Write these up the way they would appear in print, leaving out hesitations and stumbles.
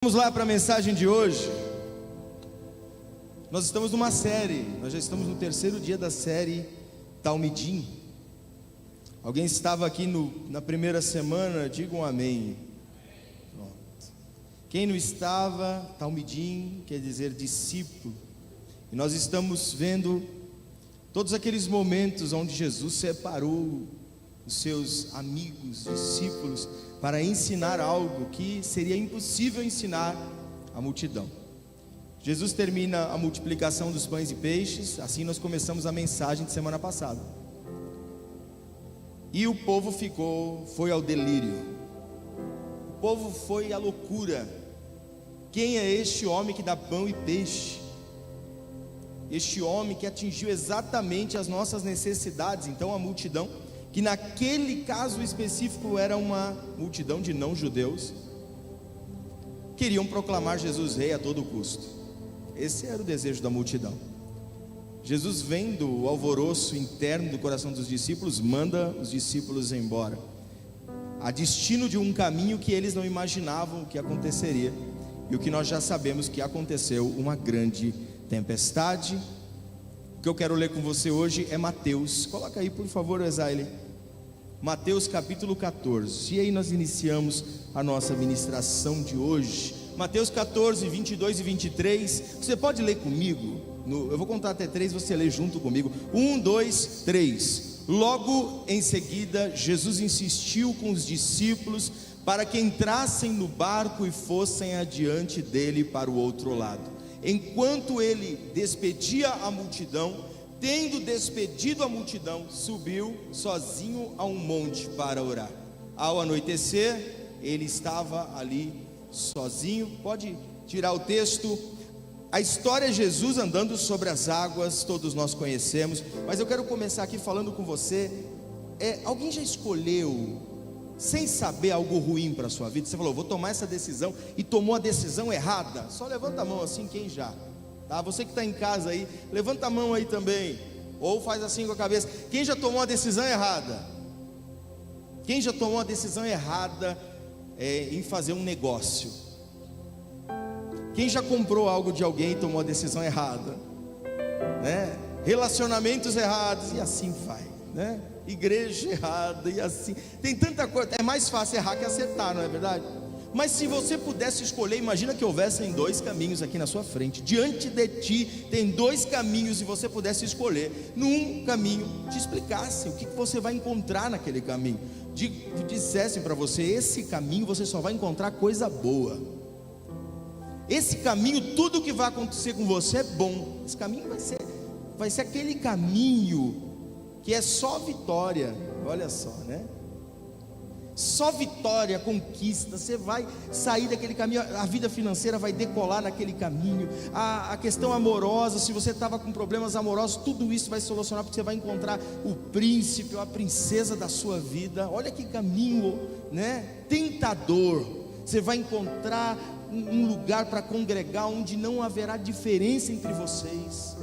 Vamos lá para a mensagem de hoje. Nós estamos numa série, nós já estamos no terceiro dia da série Talmidim. Alguém estava aqui na primeira semana? Diga um amém. Pronto. Quem não estava, Talmidim quer dizer discípulo. E nós estamos vendo todos aqueles momentos onde Jesus separou os seus amigos, discípulos, para ensinar algo que seria impossível ensinar à multidão. Jesus termina a multiplicação dos pães e peixes, assim nós começamos a mensagem de semana passada. E o povo foi ao delírio, o povo foi à loucura. Quem é este homem que dá pão e peixe? Este homem que atingiu exatamente as nossas necessidades. Então a multidão, que naquele caso específico era uma multidão de não-judeus, queriam proclamar Jesus rei a todo custo. Esse era o desejo da multidão. Jesus, vendo o alvoroço interno do coração dos discípulos, manda os discípulos embora, a destino de um caminho que eles não imaginavam que aconteceria, e o que nós já sabemos que aconteceu: uma grande tempestade. O que eu quero ler com você hoje é Mateus. Coloca aí, por favor, Esaile. Mateus capítulo 14. E aí nós iniciamos a nossa ministração de hoje. Mateus 14, 22 e 23. Você pode ler comigo? Eu vou contar até 3, você lê junto comigo. 1, 2, 3. Logo em seguida, Jesus insistiu com os discípulos para que entrassem no barco e fossem adiante dele para o outro lado. Enquanto ele despedia a multidão, tendo despedido a multidão, subiu sozinho a um monte para orar. Ao anoitecer, ele estava ali sozinho. Pode tirar o texto. A história é Jesus andando sobre as águas, todos nós conhecemos, mas eu quero começar aqui falando com você. Alguém já escolheu, sem saber, algo ruim para a sua vida? Você falou, vou tomar essa decisão, e tomou a decisão errada? Só levanta a mão assim, quem já, tá? Você que está em casa aí, levanta a mão aí também, ou faz assim com a cabeça. Quem já tomou a decisão errada? Quem já tomou a decisão errada em fazer um negócio? Quem já comprou algo de alguém e tomou a decisão errada, né? Relacionamentos errados, e assim vai, né? Igreja errada, e assim, tem tanta coisa. É mais fácil errar que acertar, não é verdade? Mas se você pudesse escolher, imagina que houvessem dois caminhos aqui na sua frente. Diante de ti tem dois caminhos, e você pudesse escolher. Num caminho te explicassem o que você vai encontrar naquele caminho, dissessem para você: esse caminho você só vai encontrar coisa boa, esse caminho, tudo que vai acontecer com você é bom. Esse caminho vai ser aquele caminho que é só vitória. Olha só, né? Só vitória, conquista. Você vai sair daquele caminho, a vida financeira vai decolar naquele caminho. A questão amorosa, se você estava com problemas amorosos, tudo isso vai solucionar, porque você vai encontrar o príncipe ou a princesa da sua vida. Olha que caminho, né? Tentador. Você vai encontrar um lugar para congregar onde não haverá diferença entre vocês.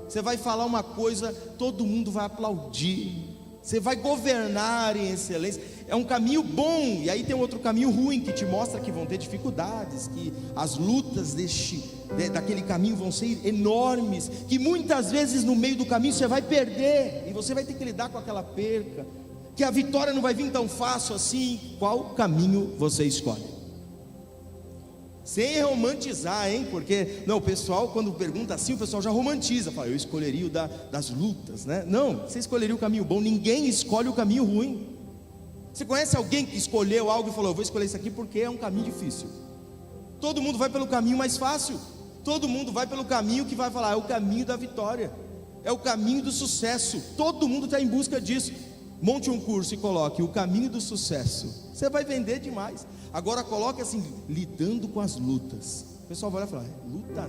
Você vai falar uma coisa, todo mundo vai aplaudir. Você vai governar em excelência. É um caminho bom. E aí tem outro caminho ruim, que te mostra que vão ter dificuldades, que as lutas daquele caminho vão ser enormes, que muitas vezes no meio do caminho você vai perder, e você vai ter que lidar com aquela perca, que a vitória não vai vir tão fácil assim. Qual caminho você escolhe? Sem romantizar, hein? Porque o pessoal, quando pergunta assim, o pessoal já romantiza, fala, eu escolheria o das lutas, né? Não, você escolheria o caminho bom. Ninguém escolhe o caminho ruim. Você conhece alguém que escolheu algo e falou, eu vou escolher isso aqui porque é um caminho difícil? Todo mundo vai pelo caminho mais fácil. Todo mundo vai pelo caminho que vai falar, é o caminho da vitória, é o caminho do sucesso. Todo mundo está em busca disso. Monte um curso e coloque o caminho do sucesso, você vai vender demais. Agora coloque assim, lidando com as lutas. O pessoal vai lá e fala, luta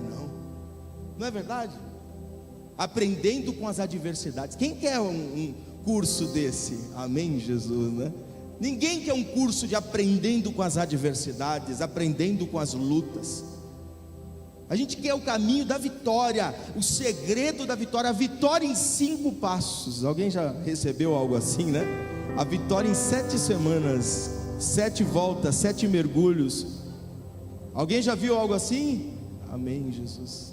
não é verdade? Aprendendo com as adversidades. Quem quer um curso desse? Amém, Jesus, né? Ninguém quer um curso de aprendendo com as adversidades, aprendendo com as lutas. A gente quer o caminho da vitória, o segredo da vitória, a vitória em 5 passos. Alguém já recebeu algo assim, né? A vitória em 7 semanas, 7 voltas, 7 mergulhos. Alguém já viu algo assim? Amém, Jesus.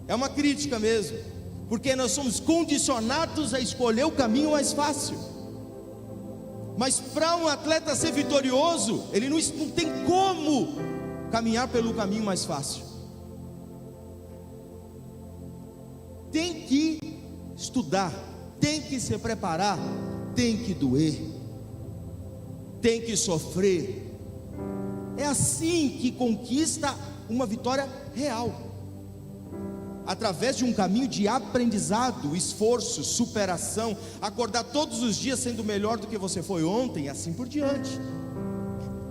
É uma crítica mesmo, porque nós somos condicionados a escolher o caminho mais fácil. Mas para um atleta ser vitorioso, ele não tem como caminhar pelo caminho mais fácil. Tem que estudar, tem que se preparar, tem que doer, tem que sofrer. É assim que conquista uma vitória real, através de um caminho de aprendizado, esforço, superação, acordar todos os dias sendo melhor do que você foi ontem, e assim por diante.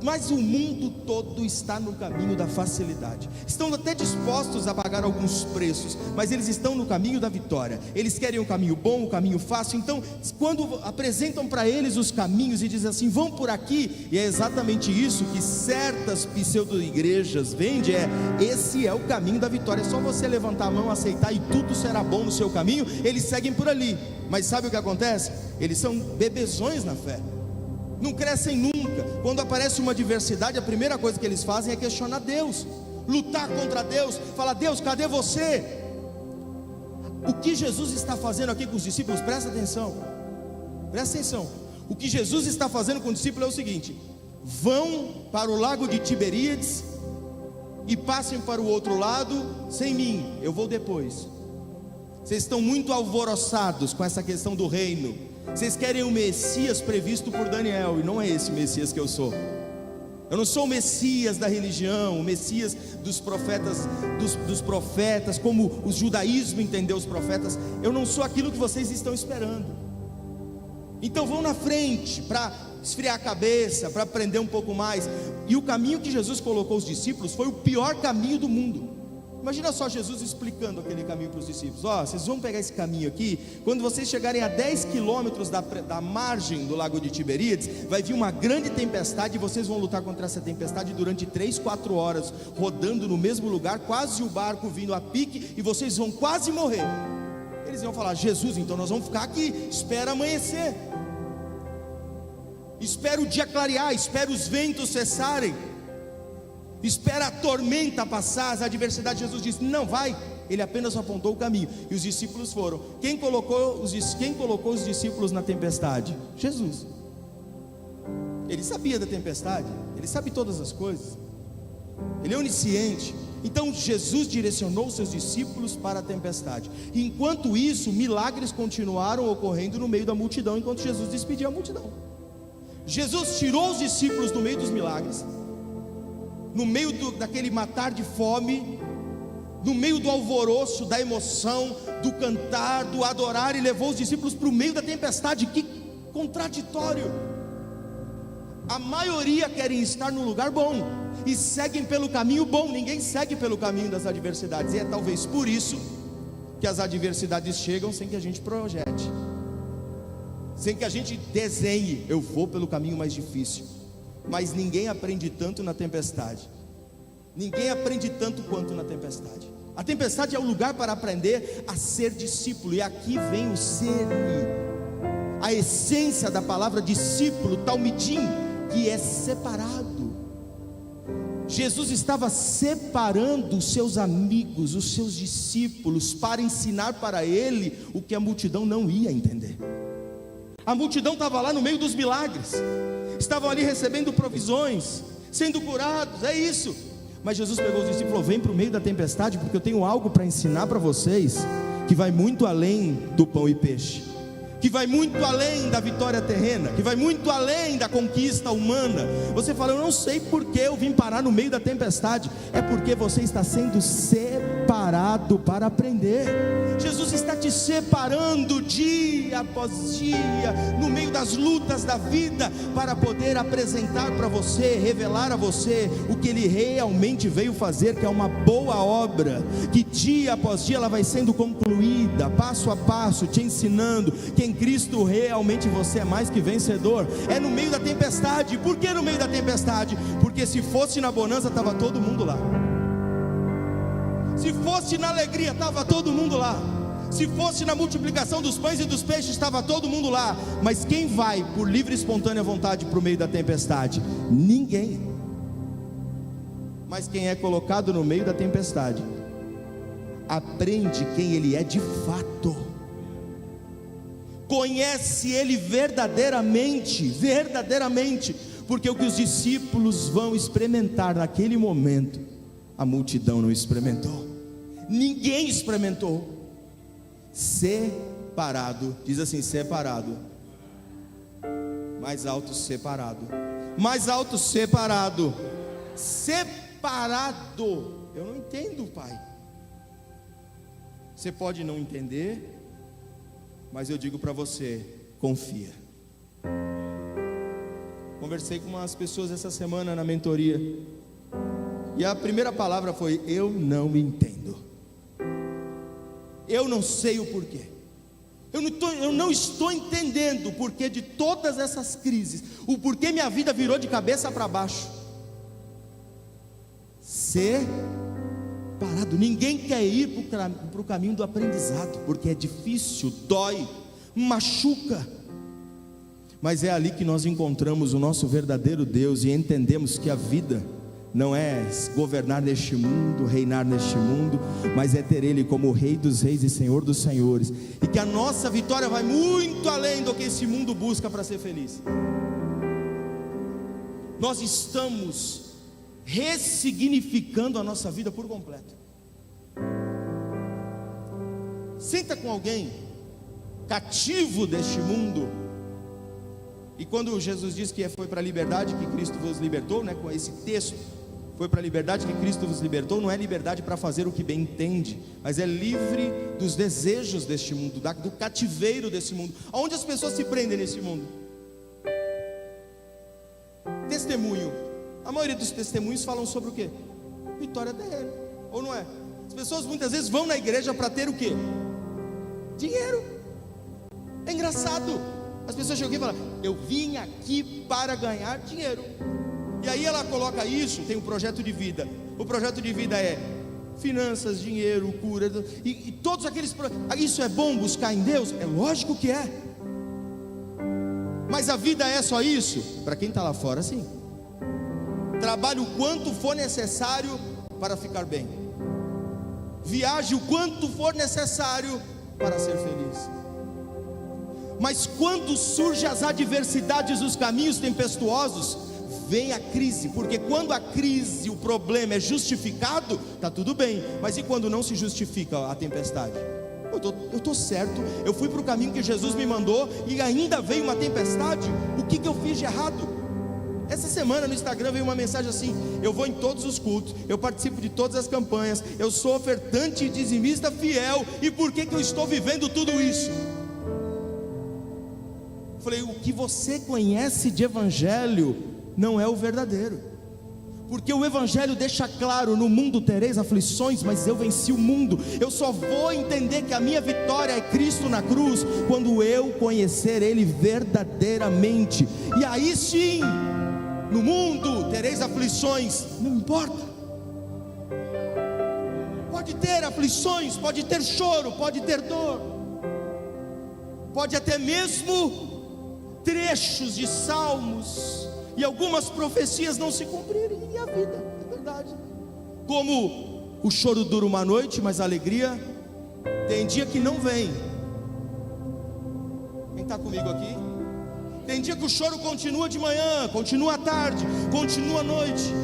Mas o mundo todo está no caminho da facilidade. Estão até dispostos a pagar alguns preços, mas eles estão no caminho da vitória. Eles querem um caminho bom, um caminho fácil. Então, quando apresentam para eles os caminhos e dizem assim, vão por aqui, e é exatamente isso que certas pseudo-igrejas vendem, esse é o caminho da vitória. É só você levantar a mão, aceitar e tudo será bom no seu caminho. Eles seguem por ali. Mas sabe o que acontece? Eles são bebezões na fé, não crescem nunca. Quando aparece uma adversidade, a primeira coisa que eles fazem é questionar Deus, lutar contra Deus, falar, Deus, cadê você? O que Jesus está fazendo aqui com os discípulos? Presta atenção, presta atenção. O que Jesus está fazendo com os discípulos é o seguinte: vão para o lago de Tiberíades e passem para o outro lado sem mim, eu vou depois. Vocês estão muito alvoroçados com essa questão do reino. Vocês querem o Messias previsto por Daniel, e não é esse Messias que eu sou. Eu não sou o Messias da religião, o Messias dos profetas, dos profetas, como o judaísmo entendeu os profetas. Eu não sou aquilo que vocês estão esperando. Então vão na frente para esfriar a cabeça, para aprender um pouco mais. E o caminho que Jesus colocou os discípulos foi o pior caminho do mundo. Imagina só Jesus explicando aquele caminho para os discípulos. Vocês vão pegar esse caminho aqui. Quando vocês chegarem a 10 quilômetros da margem do lago de Tiberíades, vai vir uma grande tempestade, e vocês vão lutar contra essa tempestade durante 3-4 horas, rodando no mesmo lugar, quase o barco vindo a pique, e vocês vão quase morrer. Eles iam falar, Jesus, então nós vamos ficar aqui, espera amanhecer, espera o dia clarear, espera os ventos cessarem, espera a tormenta passar, as adversidades. Jesus disse, não vai. Ele apenas apontou o caminho, e os discípulos foram. Quem colocou os discípulos na tempestade? Jesus. Ele sabia da tempestade, ele sabe todas as coisas, ele é onisciente. Então Jesus direcionou os seus discípulos para a tempestade. Enquanto isso, milagres continuaram ocorrendo no meio da multidão, enquanto Jesus despedia a multidão. Jesus tirou os discípulos do meio dos milagres, no meio daquele matar de fome, no meio do alvoroço, da emoção, do cantar, do adorar, e levou os discípulos para o meio da tempestade. Que contraditório! A maioria querem estar no lugar bom e seguem pelo caminho bom, ninguém segue pelo caminho das adversidades. E é talvez por isso que as adversidades chegam sem que a gente projete, sem que a gente desenhe, eu vou pelo caminho mais difícil. Mas ninguém aprende tanto na tempestade. Ninguém aprende tanto quanto na tempestade. A tempestade é o lugar para aprender a ser discípulo. E aqui vem o cerne, a essência da palavra discípulo, talmidim, que é separado. Jesus estava separando os seus amigos, os seus discípulos, para ensinar para ele o que a multidão não ia entender. A multidão estava lá no meio dos milagres, estavam ali recebendo provisões, sendo curados, é isso. Mas Jesus pegou os discípulos e falou, vem para o meio da tempestade, porque eu tenho algo para ensinar para vocês, que vai muito além do pão e peixe, que vai muito além da vitória terrena, que vai muito além da conquista humana. Você fala, eu não sei porque eu vim parar no meio da tempestade. É porque você está sendo separado para aprender. Jesus está te separando dia após dia, no meio das lutas da vida, para poder apresentar para você, revelar a você o que Ele realmente veio fazer, que é uma boa obra, que dia após dia ela vai sendo concluída, passo a passo, te ensinando que em Cristo realmente você é mais que vencedor. É no meio da tempestade. Por que no meio da tempestade? Porque se fosse na bonança, estava todo mundo lá. Se fosse na alegria, estava todo mundo lá. Se fosse na multiplicação dos pães e dos peixes, estava todo mundo lá. Mas quem vai por livre e espontânea vontade para o meio da tempestade? Ninguém. Mas quem é colocado no meio da tempestade aprende quem ele é de fato, conhece ele verdadeiramente, porque o que os discípulos vão experimentar naquele momento, a multidão não experimentou, ninguém experimentou. Separado, diz assim: separado, mais alto, separado, mais alto, separado, separado. Eu não entendo, Pai. Você pode não entender, mas eu digo para você: confia. Conversei com umas pessoas essa semana na mentoria, e a primeira palavra foi: eu não entendo, eu não sei o porquê, eu não estou entendendo o porquê de todas essas crises, o porquê minha vida virou de cabeça para baixo. Separado, ninguém quer ir para o caminho do aprendizado, porque é difícil, dói, machuca, mas é ali que nós encontramos o nosso verdadeiro Deus e entendemos que a vida não é governar neste mundo, reinar neste mundo, mas é ter Ele como Rei dos Reis e Senhor dos Senhores, e que a nossa vitória vai muito além do que esse mundo busca para ser feliz. Nós estamos ressignificando a nossa vida por completo. Senta com alguém cativo deste mundo, e quando Jesus diz que foi para a liberdade que Cristo vos libertou, né, com esse texto, foi para a liberdade que Cristo vos libertou, não é liberdade para fazer o que bem entende, mas é livre dos desejos deste mundo, do cativeiro desse mundo. Aonde as pessoas se prendem nesse mundo? Testemunho. A maioria dos testemunhos falam sobre o quê? Vitória terrena, ou não é? As pessoas muitas vezes vão na igreja para ter o quê? Dinheiro. É engraçado. As pessoas chegam aqui e falam: eu vim aqui para ganhar dinheiro. E aí ela coloca isso, tem um projeto de vida. O projeto de vida é finanças, dinheiro, cura, e todos aqueles. Isso é bom buscar em Deus? É lógico que é. Mas a vida é só isso? Para quem está lá fora, sim. Trabalhe o quanto for necessário para ficar bem. Viaje o quanto for necessário para ser feliz. Mas quando surgem as adversidades, os caminhos tempestuosos, vem a crise, porque quando a crise, o problema é justificado, está tudo bem, mas e quando não se justifica a tempestade? Eu estou certo, eu fui para o caminho que Jesus me mandou e ainda veio uma tempestade, o que eu fiz de errado? Essa semana no Instagram veio uma mensagem assim: eu vou em todos os cultos, eu participo de todas as campanhas, eu sou ofertante e dizimista fiel, e por que eu estou vivendo tudo isso? Eu falei: o que você conhece de evangelho não é o verdadeiro, porque o evangelho deixa claro: no mundo tereis aflições, mas eu venci o mundo. Eu só vou entender que a minha vitória é Cristo na cruz quando eu conhecer Ele verdadeiramente. E aí sim, no mundo tereis aflições, não importa, pode ter aflições, pode ter choro, pode ter dor, pode até mesmo trechos de salmos e algumas profecias não se cumprirem, e a vida é verdade. Como o choro dura uma noite, mas a alegria tem dia que não vem. Quem está comigo aqui? Tem dia que o choro continua de manhã, continua à tarde, continua à noite.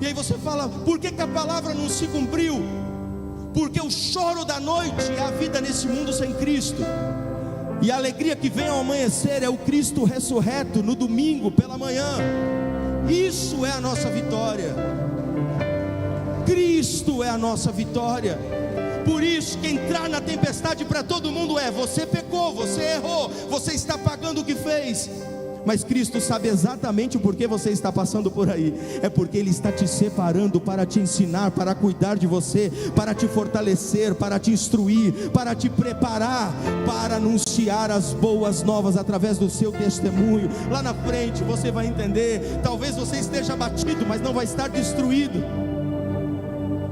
E aí você fala: por que a palavra não se cumpriu? Porque o choro da noite é a vida nesse mundo sem Cristo, e a alegria que vem ao amanhecer é o Cristo ressurreto no domingo pela manhã. Isso é a nossa vitória. Cristo é a nossa vitória. Por isso que entrar na tempestade para todo mundo é: você pecou, você errou, você está pagando o que fez. Mas Cristo sabe exatamente o porquê você está passando por aí. É porque Ele está te separando para te ensinar, para cuidar de você, para te fortalecer, para te instruir, para te preparar, para anunciar as boas novas através do seu testemunho. Lá na frente você vai entender. Talvez você esteja abatido, mas não vai estar destruído,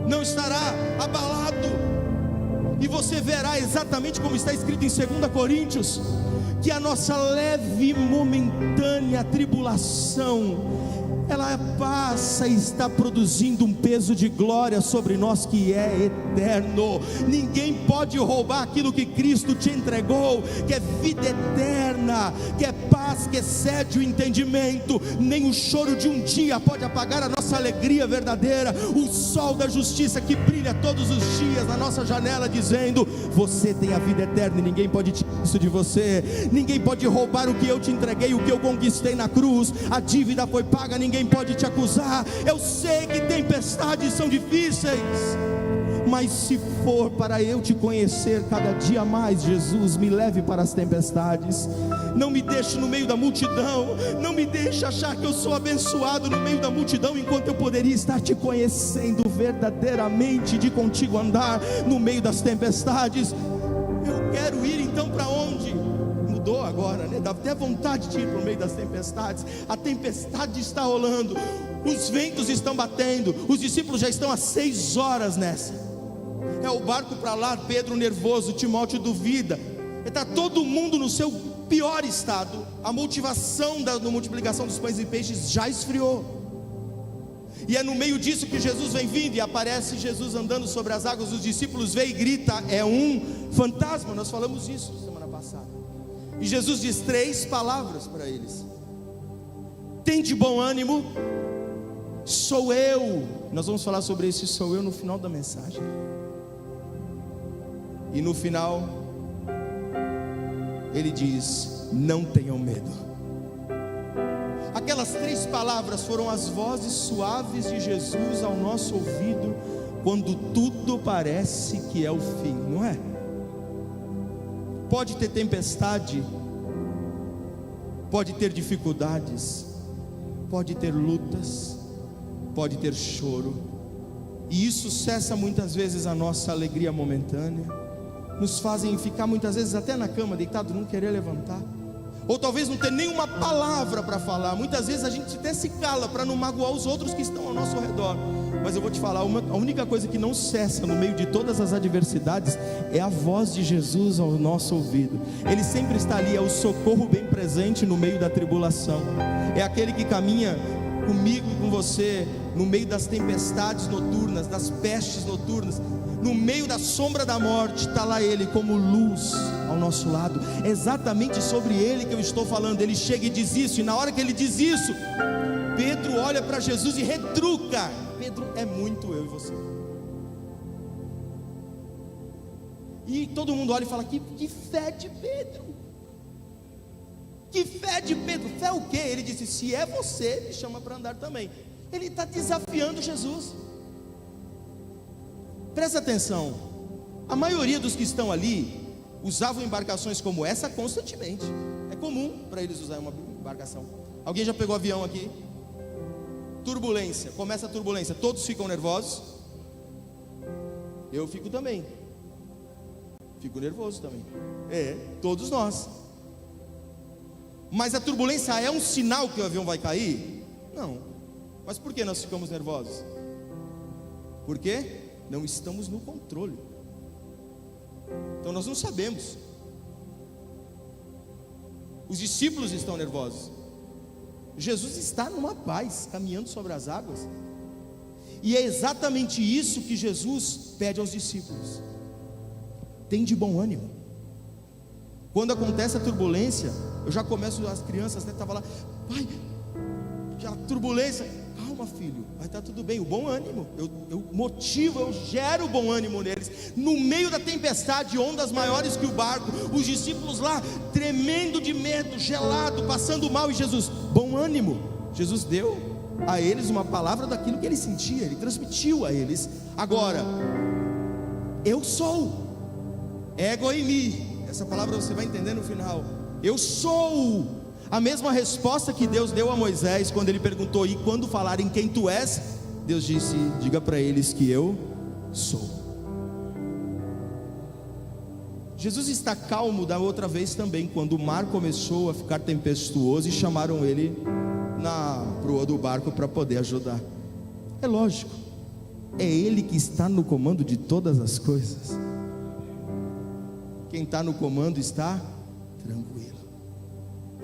não estará abalado, e você verá exatamente como está escrito em 2 Coríntios, que a nossa leve e momentânea tribulação ela passa e está produzindo um peso de glória sobre nós que é eterno. Ninguém pode roubar aquilo que Cristo te entregou, que é vida eterna, que é paz que excede o entendimento. Nem o choro de um dia pode apagar a nossa alegria verdadeira. O sol da justiça que brilha todos os dias na nossa janela, dizendo: você tem a vida eterna, e ninguém pode tirar isso de você. Ninguém pode roubar o que eu te entreguei, o que eu conquistei na cruz. A dívida foi paga, ninguém pode te acusar. Eu sei que tempestades são difíceis, mas se for para eu te conhecer cada dia mais, Jesus, me leve para as tempestades. Não me deixe no meio da multidão. Não me deixe achar que eu sou abençoado no meio da multidão, enquanto eu poderia estar te conhecendo verdadeiramente, de contigo andar no meio das tempestades. Eu quero ir então para onde? Mudou agora, né? Dá até vontade de ir para o meio das tempestades. A tempestade está rolando, os ventos estão batendo, os discípulos já estão há 6 horas nessa. É o barco para lá, Pedro nervoso, Timóteo duvida, está todo mundo no seu pior estado. A motivação da multiplicação dos pães e peixes já esfriou, e é no meio disso que Jesus vem vindo, e aparece Jesus andando sobre as águas. Os discípulos veem e gritam: é um fantasma. Nós falamos isso semana passada, e Jesus diz 3 palavras para eles: tem de bom ânimo, sou eu. Nós vamos falar sobre esse sou eu no final da mensagem. E no final ele diz: não tenham medo. Aquelas 3 palavras foram as vozes suaves de Jesus ao nosso ouvido, quando tudo parece que é o fim, não é? Pode ter tempestade, pode ter dificuldades, pode ter lutas, pode ter choro, e isso cessa muitas vezes a nossa alegria momentânea, nos fazem ficar muitas vezes até na cama deitado, não querer levantar, ou talvez não ter nenhuma palavra para falar. Muitas vezes a gente até se cala para não magoar os outros que estão ao nosso redor. Mas eu vou te falar, a única coisa que não cessa no meio de todas as adversidades é a voz de Jesus ao nosso ouvido. Ele sempre está ali, é o socorro bem presente no meio da tribulação. É aquele que caminha comigo e com você no meio das tempestades noturnas, das pestes noturnas, no meio da sombra da morte. Está lá Ele como luz ao nosso lado. É exatamente sobre Ele que eu estou falando. Ele chega e diz isso, e na hora que Ele diz isso, Pedro olha para Jesus e retruca. Pedro é muito eu e você. E todo mundo olha e fala: que fé de Pedro, que fé de Pedro. Fé o quê? Ele disse: se é você, me chama para andar também. Ele está desafiando Jesus. Presta atenção, a maioria dos que estão ali usavam embarcações como essa constantemente. É comum para eles usar uma embarcação. Alguém já pegou avião aqui? Turbulência, começa a turbulência, todos ficam nervosos. Eu fico também, fico nervoso também. Todos nós. Mas a turbulência é um sinal que o avião vai cair? Não. Mas por que nós ficamos nervosos? Por quê? Não estamos no controle. Então nós não sabemos. Os discípulos estão nervosos. Jesus está numa paz, caminhando sobre as águas. E é exatamente isso que Jesus pede aos discípulos: tem de bom ânimo. Quando acontece a turbulência, eu já começo, as crianças até estavam lá: pai, já turbulência. Calma, filho, vai estar tudo bem. O bom ânimo, eu motivo, eu gero bom ânimo neles. No meio da tempestade, ondas maiores que o barco, os discípulos lá tremendo de medo, gelado, passando mal, e Jesus, bom ânimo. Jesus deu a eles uma palavra daquilo que ele sentia, ele transmitiu a eles. Agora, eu sou, ego eimi, essa palavra você vai entender no final. Eu sou. A mesma resposta que Deus deu a Moisés quando ele perguntou: e quando falarem quem tu és? Deus disse: diga para eles que eu sou. Jesus está calmo da outra vez também, quando o mar começou a ficar tempestuoso e chamaram ele na proa do barco para poder ajudar. É lógico, é Ele que está no comando de todas as coisas. Quem está no comando está tranquilo.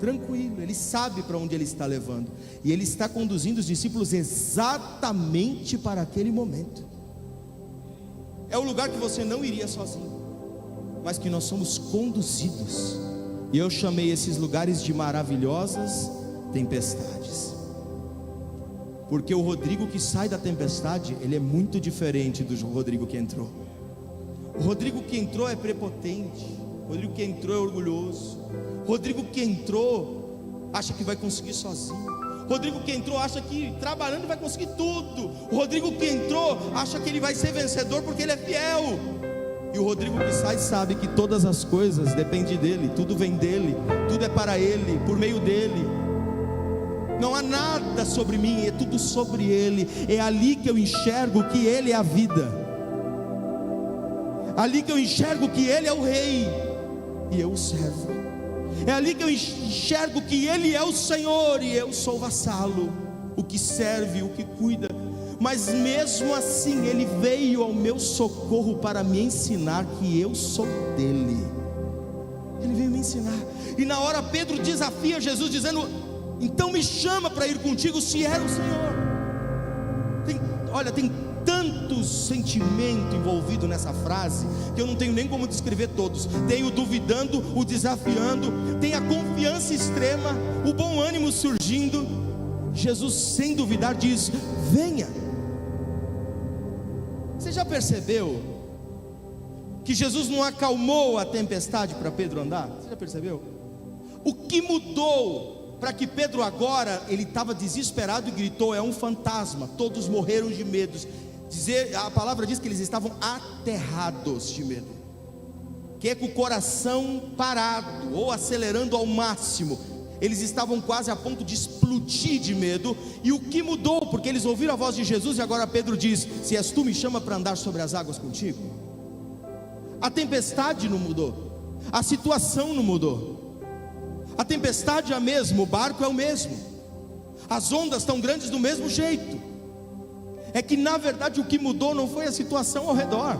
tranquilo, Ele sabe para onde Ele está levando, e Ele está conduzindo os discípulos exatamente para aquele momento. É o lugar que você não iria sozinho, mas que nós somos conduzidos, e eu chamei esses lugares de maravilhosas tempestades, porque o Rodrigo que sai da tempestade, ele é muito diferente do Rodrigo que entrou. O Rodrigo que entrou é prepotente, o Rodrigo que entrou é orgulhoso, o Rodrigo que entrou acha que vai conseguir sozinho, o Rodrigo que entrou acha que trabalhando vai conseguir tudo, o Rodrigo que entrou acha que ele vai ser vencedor porque ele é fiel. E o Rodrigo que sai sabe que todas as coisas dependem dele, tudo vem dele, tudo é para ele, por meio dele. Não há nada sobre mim, é tudo sobre ele. É ali que eu enxergo que ele é a vida, ali que eu enxergo que ele é o rei e eu o servo. É ali que eu enxergo que ele é o Senhor e eu sou o vassalo, o que serve, o que cuida. Mas mesmo assim ele veio ao meu socorro para me ensinar que eu sou dele. Ele veio me ensinar. E na hora Pedro desafia Jesus dizendo: então me chama para ir contigo se é o Senhor. Tem tanto sentimento envolvido nessa frase que eu não tenho nem como descrever todos. Tem o duvidando, o desafiando, tem a confiança extrema, o bom ânimo surgindo. Jesus sem duvidar diz: venha. Você já percebeu que Jesus não acalmou a tempestade para Pedro andar? Você já percebeu? O que mudou para que Pedro agora, ele estava desesperado e gritou: é um fantasma. Todos morreram de medo. A palavra diz que eles estavam aterrados de medo, que é com o coração parado ou acelerando ao máximo. Eles estavam quase a ponto de explodir de medo. E o que mudou? Porque eles ouviram a voz de Jesus e agora Pedro diz: se és tu, me chama para andar sobre as águas contigo. A tempestade não mudou, a situação não mudou. A tempestade é a mesma, o barco é o mesmo, as ondas estão grandes do mesmo jeito. É que na verdade o que mudou não foi a situação ao redor,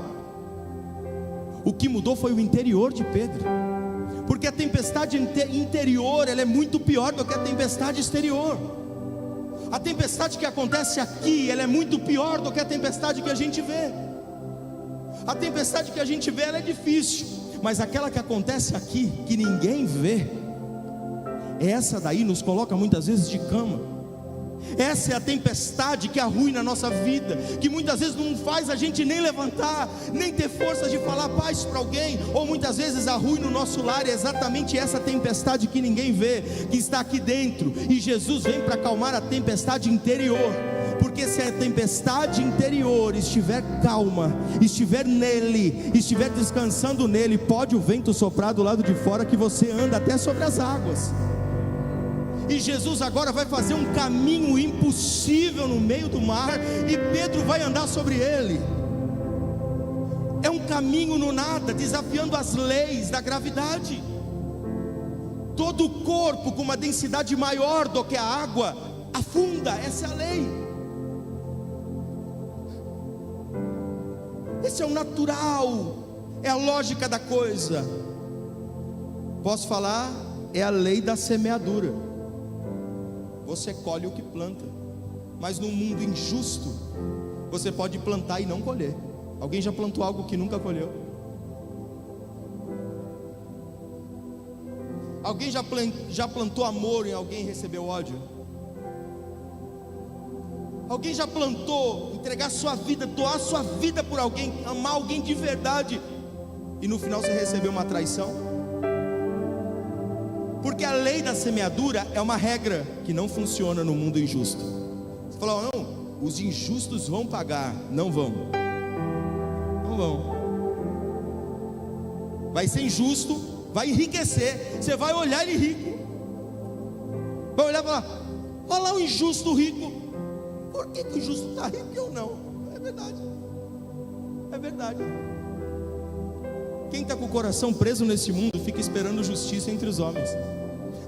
o que mudou foi o interior de Pedro. Porque a tempestade interior, ela é muito pior do que a tempestade exterior. A tempestade que acontece aqui, ela é muito pior do que a tempestade que a gente vê. A tempestade que a gente vê, ela é difícil, mas aquela que acontece aqui, que ninguém vê, essa daí nos coloca muitas vezes de cama. Essa é a tempestade que arruina a nossa vida, que muitas vezes não faz a gente nem levantar, nem ter forças de falar paz para alguém, ou muitas vezes arruina o nosso lar. É exatamente essa tempestade que ninguém vê, que está aqui dentro, e Jesus vem para acalmar a tempestade interior. Porque se a tempestade interior estiver calma, estiver nele, estiver descansando nele, pode o vento soprar do lado de fora que você anda até sobre as águas. E Jesus agora vai fazer um caminho impossível no meio do mar, e Pedro vai andar sobre ele. É um caminho no nada, desafiando as leis da gravidade. Todo o corpo com uma densidade maior do que a água afunda, essa é a lei. Esse é o natural, é a lógica da coisa. Posso falar? É a lei da semeadura. Você colhe o que planta, mas num mundo injusto, você pode plantar e não colher. Alguém já plantou algo que nunca colheu? Alguém já plantou amor em alguém e recebeu ódio? Alguém já plantou entregar sua vida, doar sua vida por alguém, amar alguém de verdade, e no final você recebeu uma traição? Porque a lei da semeadura é uma regra que não funciona no mundo injusto. Você fala: não, os injustos vão pagar. Não vão. Não vão. Vai ser injusto, vai enriquecer. Você vai olhar ele rico, vai olhar e falar: olha lá o injusto rico. Por que o injusto está rico e eu não? É verdade. É verdade. Quem está com o coração preso nesse mundo fica esperando justiça entre os homens,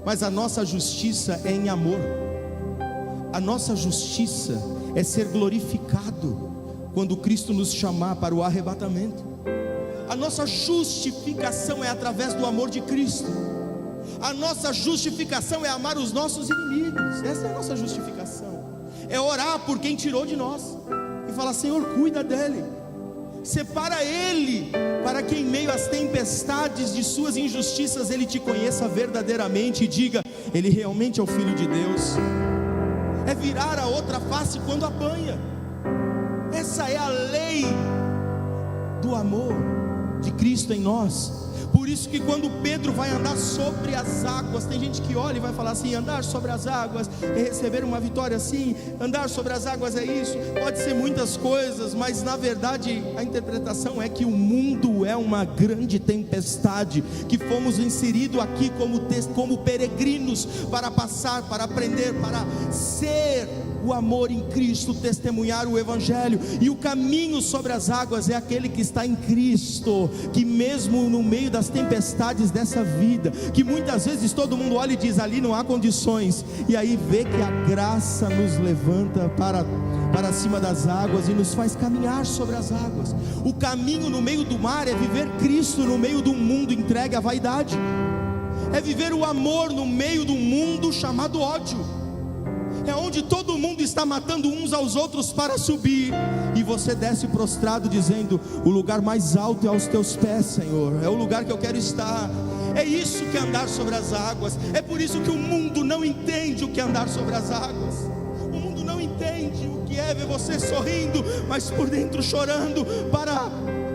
mas a nossa justiça é em amor. A nossa justiça é ser glorificado quando Cristo nos chamar para o arrebatamento. A nossa justificação é através do amor de Cristo. A nossa justificação é amar os nossos inimigos. Essa é a nossa justificação. É orar por quem tirou de nós e falar: Senhor, cuida dele, separa ele, para que em meio às tempestades de suas injustiças ele te conheça verdadeiramente e diga: ele realmente é o Filho de Deus. É virar a outra face quando apanha. Essa é a lei do amor de Cristo em nós. Por isso que quando Pedro vai andar sobre as águas, tem gente que olha e vai falar assim: andar sobre as águas é receber uma vitória assim, andar sobre as águas é isso, pode ser muitas coisas, mas na verdade a interpretação é que o mundo é uma grande tempestade, que fomos inseridos aqui como peregrinos, para passar, para aprender, para ser o amor em Cristo, testemunhar o Evangelho. E o caminho sobre as águas é aquele que está em Cristo, que mesmo no meio das tempestades dessa vida, que muitas vezes todo mundo olha e diz: ali não há condições, e aí vê que a graça nos levanta para cima das águas e nos faz caminhar sobre as águas. O caminho no meio do mar é viver Cristo no meio do mundo entregue à vaidade, é viver o amor no meio do mundo chamado ódio. É onde todo mundo está matando uns aos outros para subir, e você desce prostrado dizendo: o lugar mais alto é aos teus pés, Senhor, é o lugar que eu quero estar. É isso que é andar sobre as águas. É por isso que o mundo não entende o que é andar sobre as águas. O mundo não entende o que é ver você sorrindo, mas por dentro chorando, para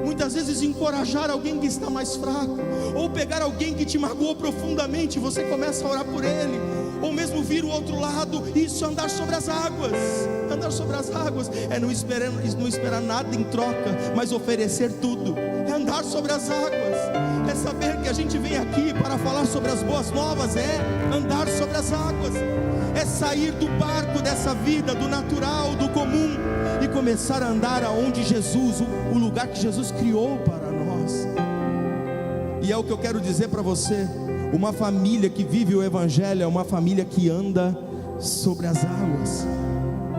muitas vezes encorajar alguém que está mais fraco, ou pegar alguém que te magoou profundamente, você começa a orar por ele, ou mesmo vir o outro lado. Isso é andar sobre as águas. Andar sobre as águas é não esperar nada em troca, mas oferecer tudo. É andar sobre as águas, é saber que a gente vem aqui para falar sobre as boas novas. É andar sobre as águas, é sair do barco dessa vida, do natural, do comum, e começar a andar aonde Jesus, o lugar que Jesus criou para nós. E é o que eu quero dizer para você: uma família que vive o Evangelho é uma família que anda sobre as águas.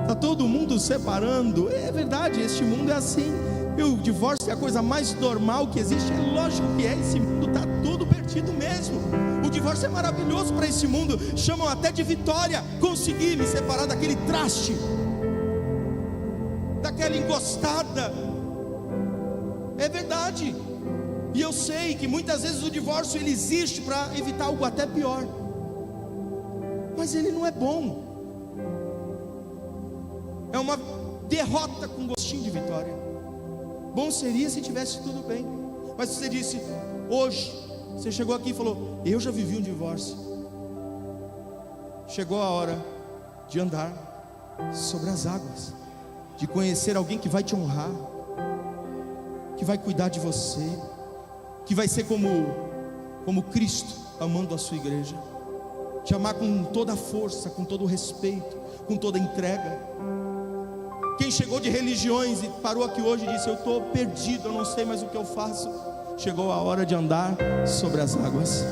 Está todo mundo separando, é verdade, este mundo é assim. E o divórcio é a coisa mais normal que existe, é lógico que é, esse mundo está tudo perdido mesmo. O divórcio é maravilhoso para esse mundo, chamam até de vitória. Consegui me separar daquele traste, daquela encostada, é verdade. E eu sei que muitas vezes o divórcio ele existe para evitar algo até pior, mas ele não é bom. É uma derrota com gostinho de vitória. Bom seria se tivesse tudo bem, mas você disse hoje, você chegou aqui e falou: eu já vivi um divórcio. Chegou a hora de andar sobre as águas, de conhecer alguém que vai te honrar, que vai cuidar de você, que vai ser como Cristo amando a sua igreja, te amar com toda a força, com todo o respeito, com toda a entrega. Quem chegou de religiões e parou aqui hoje e disse: eu estou perdido, eu não sei mais o que eu faço, chegou a hora de andar sobre as águas.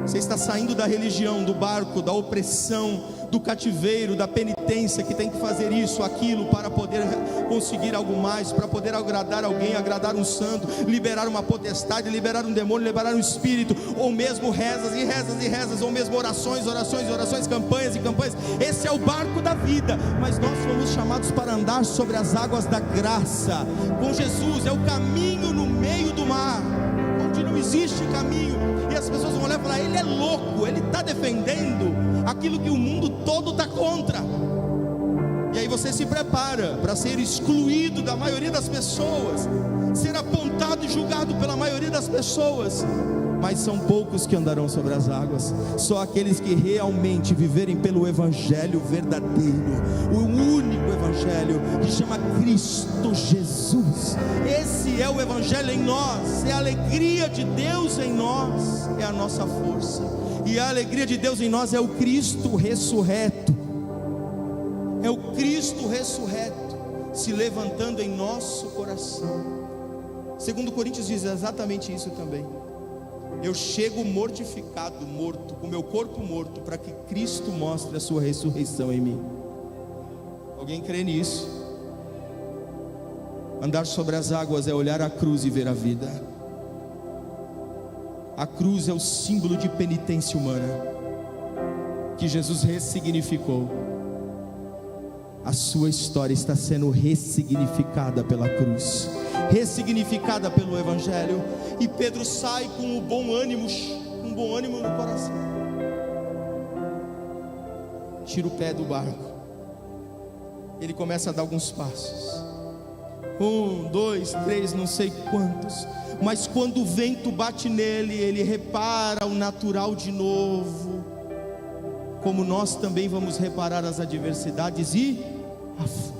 Você está saindo da religião, do barco, da opressão, do cativeiro, da penitência, que tem que fazer isso, aquilo, para poder conseguir algo mais, para poder agradar alguém, agradar um santo, liberar uma potestade, liberar um demônio, liberar um espírito, ou mesmo rezas e rezas e rezas, ou mesmo orações, campanhas e campanhas. Esse é o barco da vida, mas nós fomos chamados para andar sobre as águas da graça, com Jesus. É o caminho no meio do mar, onde não existe caminho, e as pessoas vão olhar e falar: ele é louco, ele está defendendo aquilo que o mundo todo está contra. E aí você se prepara para ser excluído da maioria das pessoas, ser apontado e julgado pela maioria das pessoas. Mas são poucos que andarão sobre as águas, só aqueles que realmente viverem pelo Evangelho verdadeiro, o único Evangelho que chama Cristo Jesus. Esse é o Evangelho em nós, é a alegria de Deus em nós, é a nossa força. E a alegria de Deus em nós é o Cristo ressurreto, é o Cristo ressurreto se levantando em nosso coração. 2 Coríntios diz exatamente isso também: eu chego mortificado, morto, com meu corpo morto, para que Cristo mostre a sua ressurreição em mim. Alguém crê nisso? Andar sobre as águas é olhar a cruz e ver a vida. A cruz é o símbolo de penitência humana que Jesus ressignificou. A sua história está sendo ressignificada pela cruz, ressignificada pelo Evangelho. E Pedro sai com um bom ânimo no coração. Tira o pé do barco. Ele começa a dar alguns passos. 1, 2, 3, não sei quantos. Mas quando o vento bate nele, ele repara o natural de novo. Como nós também vamos reparar as adversidades e afunda.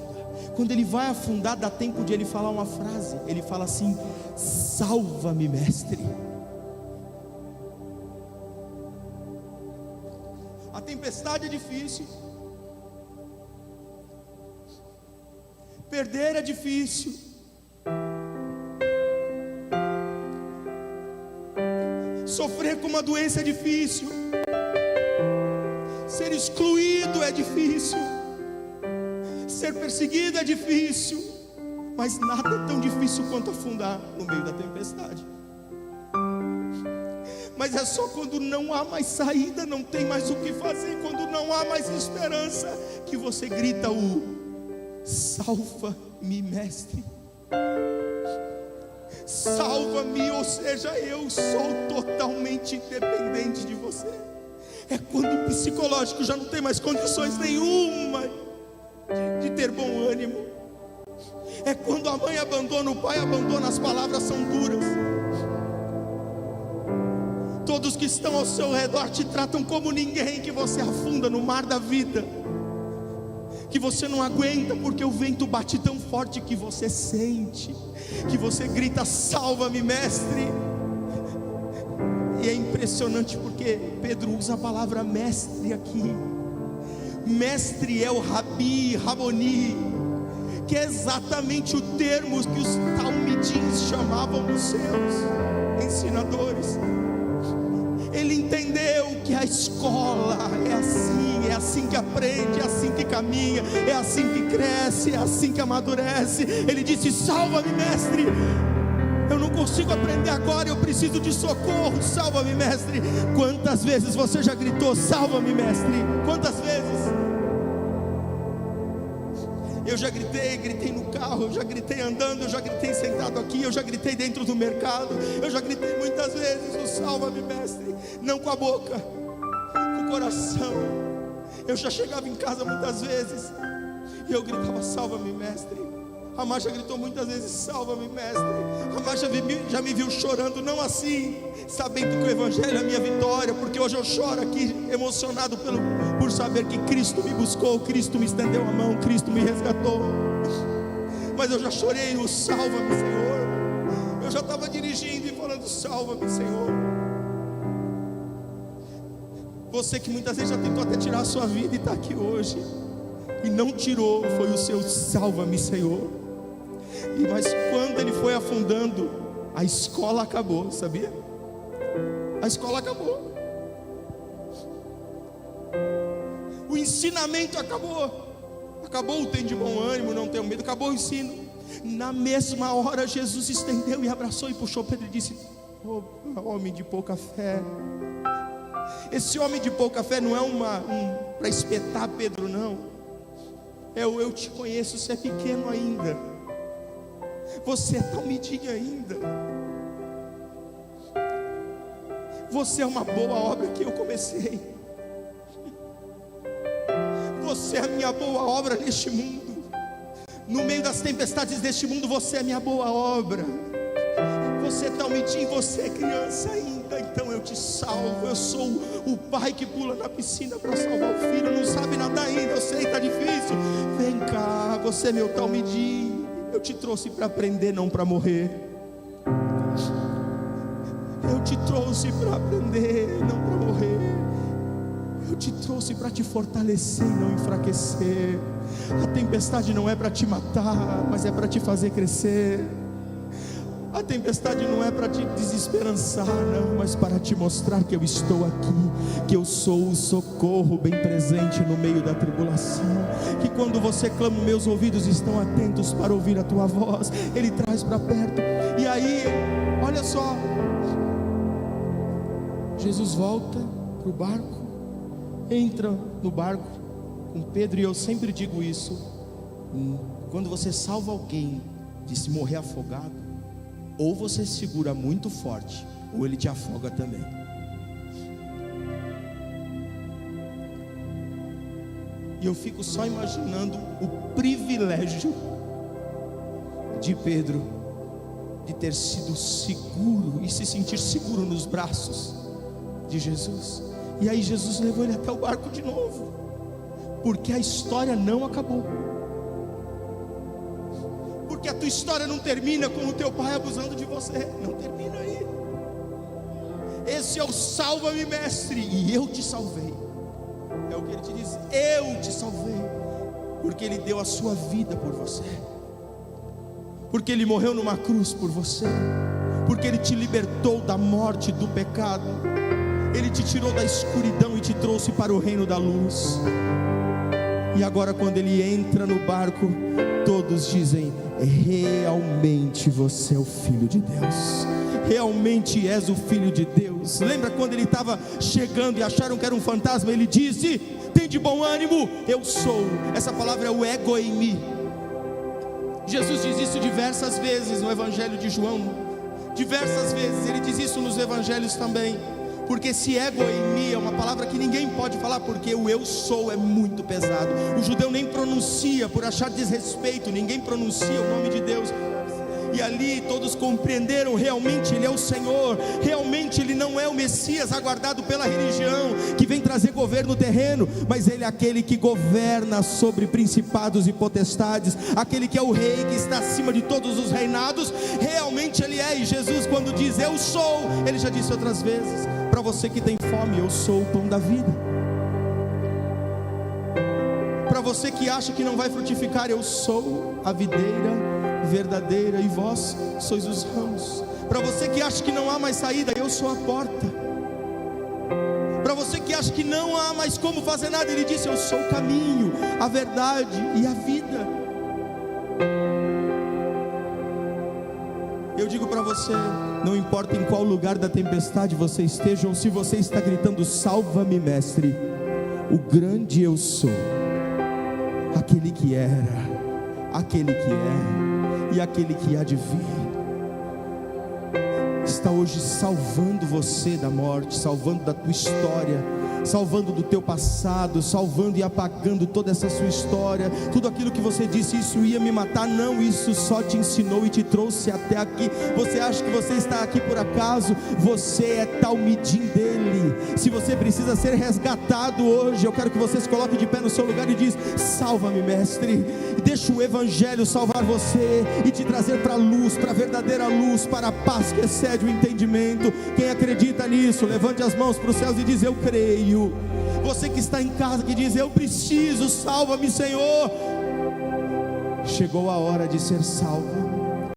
Quando ele vai afundar, dá tempo de ele falar uma frase. Ele fala assim: salva-me, mestre. A tempestade é difícil. Perder é difícil. Sofrer com uma doença é difícil. Ser excluído é difícil. Ser perseguido é difícil. Mas nada é tão difícil quanto afundar no meio da tempestade. Mas é só quando não há mais saída, não tem mais o que fazer, quando não há mais esperança, que você grita o salva-me, mestre. Salva-me, ou seja, eu sou totalmente independente de você. É quando o psicológico já não tem mais condições nenhuma de ter bom ânimo. É quando a mãe abandona, o pai abandona, as palavras são duras. Todos que estão ao seu redor te tratam como ninguém, que você afunda no mar da vida, que você não aguenta porque o vento bate tão forte que você sente, que você grita: salva-me, mestre. E é impressionante porque Pedro usa a palavra mestre aqui. Mestre é o Rabi, Raboni, que é exatamente o termo que os talmidins chamavam os seus ensinadores. Ele entendeu que a escola é assim que aprende, é assim que caminha, é assim que cresce, é assim que amadurece. Ele disse: salva-me, mestre. Eu não consigo aprender agora, eu preciso de socorro, salva-me, mestre. Quantas vezes você já gritou: salva-me, mestre? Quantas vezes? Eu já gritei no carro, eu já gritei andando, eu já gritei sentado aqui, eu já gritei dentro do mercado, eu já gritei muitas vezes o salva-me, mestre. Não com a boca, com o coração. Eu já chegava em casa muitas vezes e eu gritava: salva-me, mestre. A Marcia gritou muitas vezes: salva-me, mestre. A Marcia já me viu chorando, não assim, sabendo que o Evangelho é a minha vitória, porque hoje eu choro aqui emocionado por saber que Cristo me buscou, Cristo me estendeu a mão, Cristo me resgatou. Mas eu já chorei o salva-me, Senhor. Eu já estava dirigindo e falando: salva-me, Senhor. Você que muitas vezes já tentou até tirar a sua vida e está aqui hoje e não tirou, foi o seu salva-me, Senhor. Mas quando ele foi afundando, a escola acabou, sabia? A escola acabou. O ensinamento acabou. Acabou o tem de bom ânimo, não tenha medo, acabou o ensino. Na mesma hora Jesus estendeu e abraçou e puxou Pedro e disse: oh, homem de pouca fé. Esse homem de pouca fé não é para espetar Pedro, não. Eu te conheço, você é pequeno ainda, você é talmidinho ainda, você é uma boa obra que eu comecei, você é a minha boa obra neste mundo. No meio das tempestades deste mundo, você é a minha boa obra. Você é talmidinho, você é criança ainda, então eu te salvo. Eu sou o pai que pula na piscina para salvar o filho. Não sabe nadar ainda, eu sei, está difícil. Vem cá, você é meu talmidinho. Eu te trouxe para aprender, não para morrer. Eu te trouxe para aprender, não para morrer. Eu te trouxe para te fortalecer e não enfraquecer. A tempestade não é para te matar, mas é para te fazer crescer. A tempestade não é para te desesperançar, não, mas para te mostrar que eu estou aqui, que eu sou o socorro bem presente no meio da tribulação, que quando você clama, meus ouvidos estão atentos para ouvir a tua voz. Ele traz para perto. E aí, olha só, Jesus volta para o barco, entra no barco com Pedro, e eu sempre digo isso: quando você salva alguém de se morrer afogado, ou você segura muito forte, ou ele te afoga também. E eu fico só imaginando o privilégio de Pedro de ter sido seguro e se sentir seguro nos braços de Jesus. E aí Jesus levou ele até o barco de novo, porque a história não acabou. Porque a tua história não termina com o teu pai abusando de você. Não termina aí. Esse é o salva-me mestre, e eu te salvei. É o que ele te diz: eu te salvei, porque ele deu a sua vida por você, porque ele morreu numa cruz por você, porque ele te libertou da morte, do pecado, ele te tirou da escuridão e te trouxe para o reino da luz. E agora, quando ele entra no barco, todos dizem: realmente você é o Filho de Deus, realmente és o Filho de Deus. Lembra quando ele estava chegando e acharam que era um fantasma? Ele disse: tem de bom ânimo, eu sou. Essa palavra é o ego em mim. Jesus diz isso diversas vezes no Evangelho de João, diversas vezes. Ele diz isso nos Evangelhos também. Porque esse ego em mim é uma palavra que ninguém pode falar, porque o eu sou é muito pesado. O judeu nem pronuncia por achar desrespeito, ninguém pronuncia o nome de Deus. E ali todos compreenderam: realmente ele é o Senhor, realmente ele não é o Messias aguardado pela religião, que vem trazer governo terreno, mas ele é aquele que governa sobre principados e potestades, aquele que é o rei que está acima de todos os reinados. Realmente ele é. E Jesus, quando diz eu sou, ele já disse outras vezes: para você que tem fome, eu sou o pão da vida. Para você que acha que não vai frutificar, eu sou a videira verdadeira e vós sois os ramos. Para você que acha que não há mais saída, eu sou a porta. Para você que acha que não há mais como fazer nada, ele disse: eu sou o caminho, a verdade e a vida. Eu digo para você, não importa em qual lugar da tempestade você esteja, ou se você está gritando salva-me mestre, o grande eu sou, aquele que era, aquele que é e aquele que há de vir, está hoje salvando você da morte, salvando da tua história, salvando do teu passado, salvando e apagando toda essa sua história. Tudo aquilo que você disse: isso ia me matar, não, isso só te ensinou e te trouxe até aqui. Você acha que você está aqui por acaso? Você é talmidim dele. Se você precisa ser resgatado hoje, eu quero que você se coloque de pé no seu lugar e diz: salva-me mestre. Deixa o Evangelho salvar você e te trazer para a luz, para a verdadeira luz, para a paz que excede o entendimento. Quem acredita nisso, levante as mãos para os céus e diz: eu creio. Você que está em casa, que diz: eu preciso, salva-me Senhor. Chegou a hora de ser salvo.